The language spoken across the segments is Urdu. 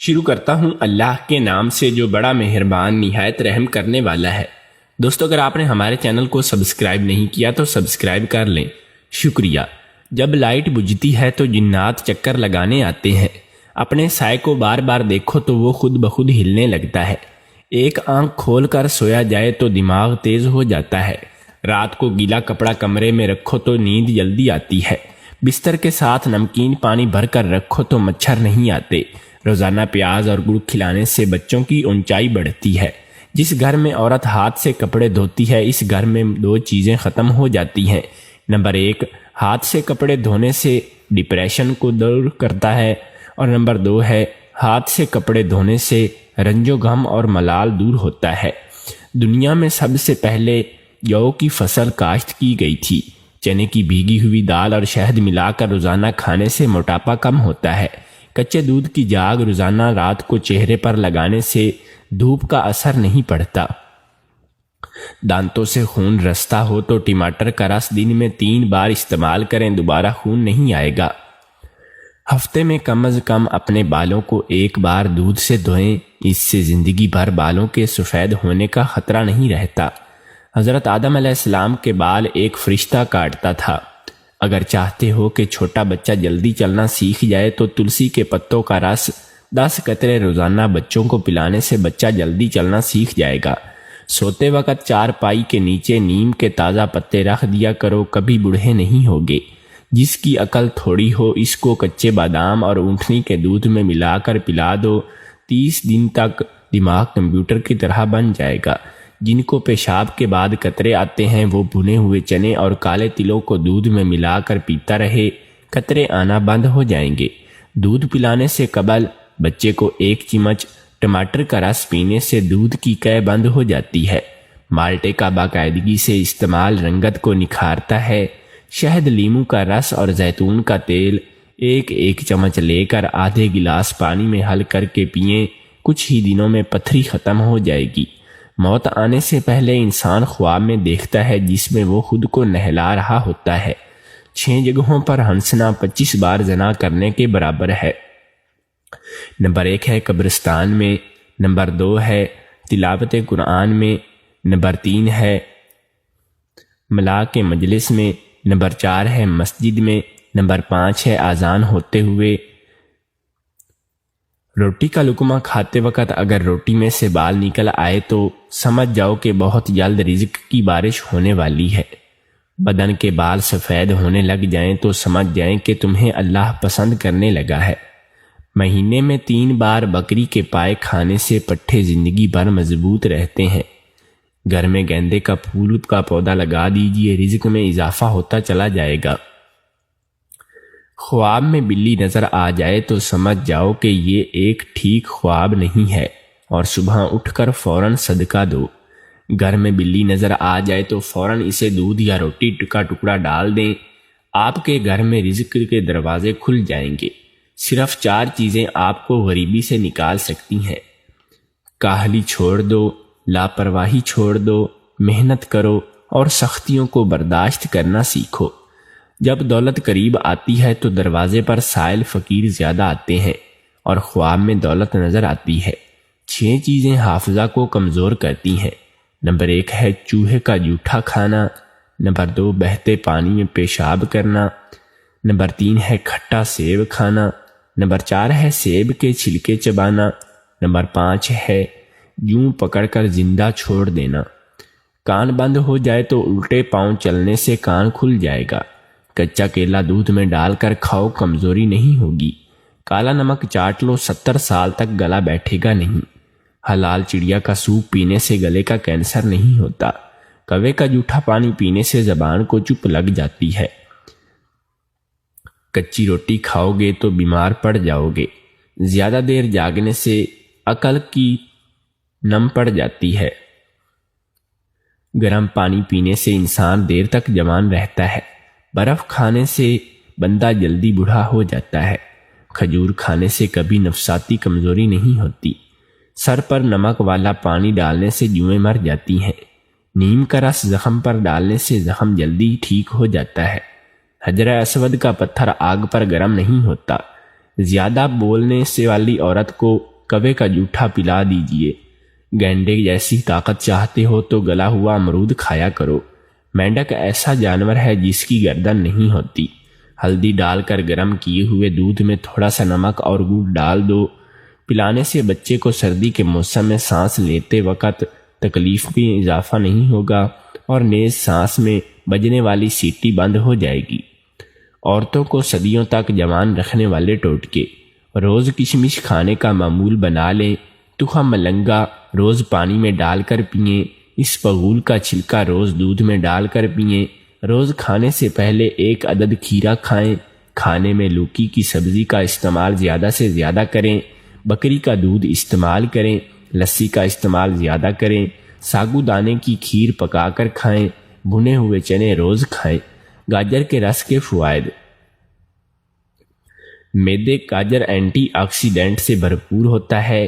شروع کرتا ہوں اللہ کے نام سے جو بڑا مہربان نہایت رحم کرنے والا ہے۔ دوستو، اگر آپ نے ہمارے چینل کو سبسکرائب نہیں کیا تو سبسکرائب کر لیں، شکریہ۔ جب لائٹ بجھتی ہے تو جنات چکر لگانے آتے ہیں۔ اپنے سائے کو بار بار دیکھو تو وہ خود بخود ہلنے لگتا ہے۔ ایک آنکھ کھول کر سویا جائے تو دماغ تیز ہو جاتا ہے۔ رات کو گیلا کپڑا کمرے میں رکھو تو نیند جلدی آتی ہے۔ بستر کے ساتھ نمکین پانی بھر کر رکھو تو مچھر نہیں آتے۔ روزانہ پیاز اور گڑ کھلانے سے بچوں کی اونچائی بڑھتی ہے۔ جس گھر میں عورت ہاتھ سے کپڑے دھوتی ہے اس گھر میں دو چیزیں ختم ہو جاتی ہیں۔ نمبر 1، ہاتھ سے کپڑے دھونے سے ڈپریشن کو دور کرتا ہے، اور نمبر 2 ہے ہاتھ سے کپڑے دھونے سے رنج و غم اور ملال دور ہوتا ہے۔ دنیا میں سب سے پہلے جو کی فصل کاشت کی گئی تھی۔ چنے کی بھیگی ہوئی دال اور شہد ملا کر روزانہ کھانے سے موٹاپا کم ہوتا ہے۔ کچے دودھ کی جاگ روزانہ رات کو چہرے پر لگانے سے دھوپ کا اثر نہیں پڑتا۔ دانتوں سے خون رستا ہو تو ٹماٹر کا رس دن میں 3 بار استعمال کریں، دوبارہ خون نہیں آئے گا۔ ہفتے میں کم از کم اپنے بالوں کو 1 بار دودھ سے دھوئیں، اس سے زندگی بھر بالوں کے سفید ہونے کا خطرہ نہیں رہتا۔ حضرت آدم علیہ السلام کے بال ایک فرشتہ کاٹتا تھا۔ اگر چاہتے ہو کہ چھوٹا بچہ جلدی چلنا سیکھ جائے تو تلسی کے پتوں کا رس 10 قطرے روزانہ بچوں کو پلانے سے بچہ جلدی چلنا سیکھ جائے گا۔ سوتے وقت چارپائی کے نیچے نیم کے تازہ پتے رکھ دیا کرو، کبھی بوڑھے نہیں ہوگے۔ جس کی عقل تھوڑی ہو اس کو کچے بادام اور اونٹنی کے دودھ میں ملا کر پلا دو، 30 دن تک دماغ کمپیوٹر کی طرح بن جائے گا۔ جن کو پیشاب کے بعد قطرے آتے ہیں وہ بھنے ہوئے چنے اور کالے تلوں کو دودھ میں ملا کر پیتا رہے، قطرے آنا بند ہو جائیں گے۔ دودھ پلانے سے قبل بچے کو 1 چمچ ٹماٹر کا رس پینے سے دودھ کی قے بند ہو جاتی ہے۔ مالٹے کا باقاعدگی سے استعمال رنگت کو نکھارتا ہے۔ شہد، لیموں کا رس اور زیتون کا تیل 1 چمچ لے کر آدھے گلاس پانی میں حل کر کے پئیں، کچھ ہی دنوں میں پتھری ختم ہو جائے گی۔ موت آنے سے پہلے انسان خواب میں دیکھتا ہے جس میں وہ خود کو نہلا رہا ہوتا ہے۔ 6 جگہوں پر ہنسنا 25 بار زنا کرنے کے برابر ہے۔ نمبر 1 ہے قبرستان میں، نمبر 2 ہے تلاوت قرآن میں، نمبر 3 ہے ملا کے مجلس میں، نمبر 4 ہے مسجد میں، نمبر 5 ہے اذان ہوتے ہوئے۔ روٹی کا لقمہ کھاتے وقت اگر روٹی میں سے بال نکل آئے تو سمجھ جاؤ کہ بہت جلد رزق کی بارش ہونے والی ہے۔ بدن کے بال سفید ہونے لگ جائیں تو سمجھ جائیں کہ تمہیں اللہ پسند کرنے لگا ہے۔ مہینے میں 3 بار بکری کے پائے کھانے سے پٹھے زندگی بھر مضبوط رہتے ہیں۔ گھر میں گیندے کا پھول کا پودا لگا دیجئے، رزق میں اضافہ ہوتا چلا جائے گا۔ خواب میں بلی نظر آ جائے تو سمجھ جاؤ کہ یہ ایک ٹھیک خواب نہیں ہے، اور صبح اٹھ کر فوراً صدقہ دو۔ گھر میں بلی نظر آ جائے تو فوراً اسے دودھ یا روٹی کا ٹکڑا ڈال دیں، آپ کے گھر میں رزق کے دروازے کھل جائیں گے۔ صرف 4 چیزیں آپ کو غریبی سے نکال سکتی ہیں۔ کاہلی چھوڑ دو، لاپرواہی چھوڑ دو، محنت کرو اور سختیوں کو برداشت کرنا سیکھو۔ جب دولت قریب آتی ہے تو دروازے پر سائل فقیر زیادہ آتے ہیں، اور خواب میں دولت نظر آتی ہے۔ 6 چیزیں حافظہ کو کمزور کرتی ہیں۔ نمبر 1 ہے چوہے کا جوٹھا کھانا، نمبر 2 بہتے پانی میں پیشاب کرنا، نمبر 3 ہے کھٹا سیب کھانا، نمبر 4 ہے سیب کے چھلکے چبانا، نمبر 5 ہے جوں پکڑ کر زندہ چھوڑ دینا۔ کان بند ہو جائے تو الٹے پاؤں چلنے سے کان کھل جائے گا۔ کچا کیلا دودھ میں ڈال کر کھاؤ، کمزوری نہیں ہوگی۔ کالا نمک چاٹ لو، 70 سال تک گلا بیٹھے گا نہیں۔ حلال چڑیا کا سوپ پینے سے گلے کا کینسر نہیں ہوتا۔ کوے کا جوٹھا پانی پینے سے زبان کو چپ لگ جاتی ہے۔ کچی روٹی کھاؤ گے تو بیمار پڑ جاؤ گے۔ زیادہ دیر جاگنے سے عقل کی نم پڑ جاتی ہے۔ گرم پانی پینے سے انسان دیر تک جوان رہتا ہے۔ برف کھانے سے بندہ جلدی بوڑھا ہو جاتا ہے۔ کھجور کھانے سے کبھی نفساتی کمزوری نہیں ہوتی۔ سر پر نمک والا پانی ڈالنے سے جوئیں مر جاتی ہیں۔ نیم کا رس زخم پر ڈالنے سے زخم جلدی ٹھیک ہو جاتا ہے۔ حجر اسود کا پتھر آگ پر گرم نہیں ہوتا۔ زیادہ بولنے سے والی عورت کو کوے کا جوٹھا پلا دیجیے۔ گینڈے جیسی طاقت چاہتے ہو تو گلا ہوا امرود کھایا کرو۔ مینڈک ایسا جانور ہے جس کی گردن نہیں ہوتی۔ ہلدی ڈال کر گرم کیے ہوئے دودھ میں تھوڑا سا نمک اور گڑ ڈال دو۔ پلانے سے بچے کو سردی کے موسم میں سانس لیتے وقت تکلیف میں اضافہ نہیں ہوگا اور نیز سانس میں بجنے والی سیٹی بند ہو جائے گی۔ عورتوں کو صدیوں تک جوان رکھنے والے ٹوٹکے: روز کشمش کھانے کا معمول بنا لیں۔ تخم ملنگا روز پانی میں ڈال کر پئیں۔ اسپغول کا چھلکا روز دودھ میں ڈال کر پئیں۔ روز کھانے سے پہلے 1 عدد کھیرا کھائیں۔ کھانے میں لوکی کی سبزی کا استعمال زیادہ سے زیادہ کریں۔ بکری کا دودھ استعمال کریں۔ لسی کا استعمال زیادہ کریں۔ ساگو دانے کی کھیر پکا کر کھائیں۔ بھنے ہوئے چنے روز کھائیں۔ گاجر کے رس کے فوائد: معدے گاجر اینٹی آکسیڈنٹ سے بھرپور ہوتا ہے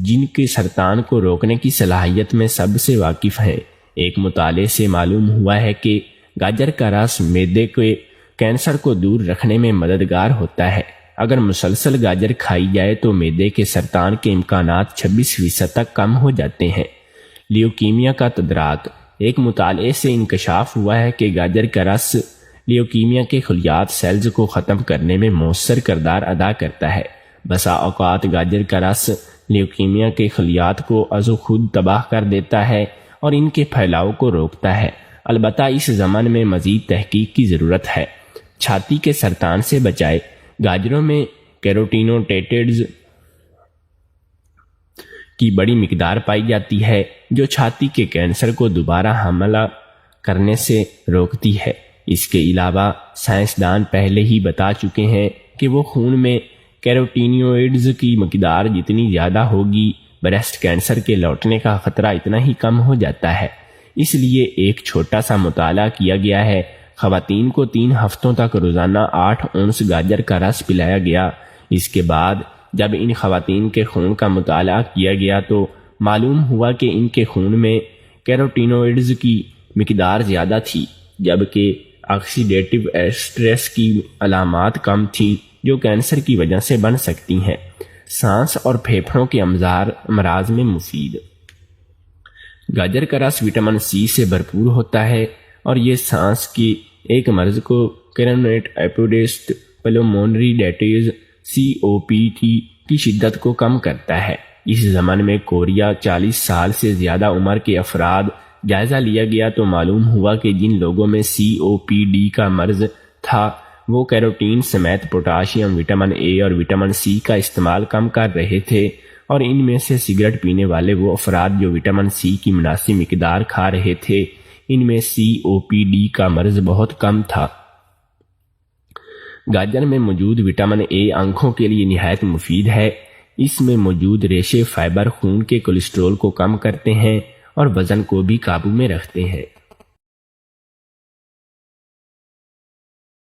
جن کے سرطان کو روکنے کی صلاحیت میں سب سے واقف ہیں۔ ایک مطالعے سے معلوم ہوا ہے کہ گاجر کا رس معدے کے کینسر کو دور رکھنے میں مددگار ہوتا ہے۔ اگر مسلسل گاجر کھائی جائے تو معدے کے سرطان کے امکانات 26% تک کم ہو جاتے ہیں۔ لیوکیمیا کا تدارک: ایک مطالعے سے انکشاف ہوا ہے کہ گاجر کا رس لیوکیمیا کے خلیات سیلز کو ختم کرنے میں مؤثر کردار ادا کرتا ہے۔ بسا اوقات گاجر کا رس لیوکیمیا کے خلیات کو ازو خود تباہ کر دیتا ہے اور ان کے پھیلاؤ کو روکتا ہے۔ البتہ اس ضمن میں مزید تحقیق کی ضرورت ہے۔ چھاتی کے سرطان سے بچائے: گاجروں میں کیروٹینوٹیڈز کی بڑی مقدار پائی جاتی ہے جو چھاتی کے کینسر کو دوبارہ حملہ کرنے سے روکتی ہے۔ اس کے علاوہ سائنسدان پہلے ہی بتا چکے ہیں کہ وہ خون میں کیروٹینوئڈز کی مقدار جتنی زیادہ ہوگی، بریسٹ کینسر کے لوٹنے کا خطرہ اتنا ہی کم ہو جاتا ہے۔ اس لیے ایک چھوٹا سا مطالعہ کیا گیا ہے۔ خواتین کو 3 ہفتوں تک روزانہ 8 اونس گاجر کا رس پلایا گیا۔ اس کے بعد جب ان خواتین کے خون کا مطالعہ کیا گیا تو معلوم ہوا کہ ان کے خون میں کیروٹینوئڈز کی مقدار زیادہ تھی، جبکہ آکسیڈیٹو اسٹریس کی علامات کم تھیں جو کینسر کی وجہ سے بن سکتی ہیں۔ سانس اور پھیپھڑوں کے امراض میں مفید: گاجر کا رس وٹامن سی سے بھرپور ہوتا ہے اور یہ سانس کی ایک مرض کو کرونیک ایپوڈیسٹ پلمونری ڈیزیز COPD کی شدت کو کم کرتا ہے۔ اس ضمن میں کوریا 40 سال سے زیادہ عمر کے افراد جائزہ لیا گیا تو معلوم ہوا کہ جن لوگوں میں COPD کا مرض تھا وہ کیروٹین سمیت پوٹاشیم، وٹامن اے اور وٹامن سی کا استعمال کم کر رہے تھے، اور ان میں سے سگریٹ پینے والے وہ افراد جو وٹامن سی کی مناسب مقدار کھا رہے تھے ان میں COPD کا مرض بہت کم تھا۔ گاجر میں موجود وٹامن اے آنکھوں کے لیے نہایت مفید ہے۔ اس میں موجود ریشے فائبر خون کے کولیسٹرول کو کم کرتے ہیں اور وزن کو بھی قابو میں رکھتے ہیں۔